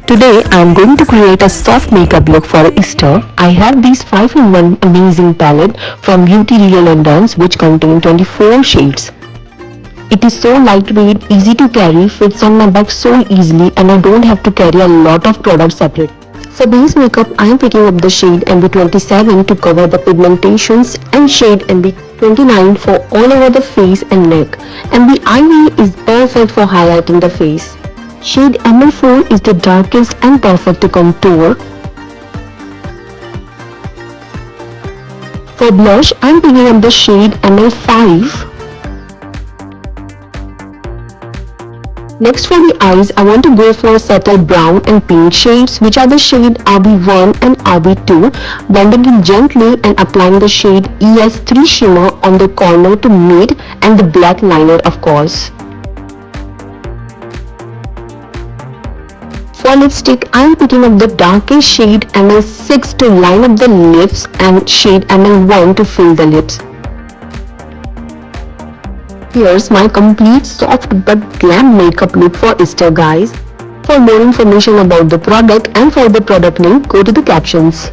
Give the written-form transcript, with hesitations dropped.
Today I am going to create a soft makeup look for Easter. I have this 5-in-1 amazing palette from Beauty Real London's which contain 24 shades. It is so lightweight, easy to carry, fits on my back so easily and I don't have to carry a lot of products separate. For base makeup, I am picking up the shade MB27 to cover the pigmentations and shade MB29 for all over the face and neck. MB Ivy is perfect for highlighting the face. Shade ML4 is the darkest and perfect to contour. For blush, I am picking up the shade ML5. Next for the eyes, I want to go for subtle brown and pink shades which are the shade RB1 and RB2, blending it gently and applying the shade ES3 shimmer on the corner to mid and the black liner of course. For lipstick, I am picking up the darkest shade ML6 to line up the lips and shade ML1 to fill the lips. Here's my complete soft but glam makeup look for Easter guys. For more information about the product and for the product link, go to the captions.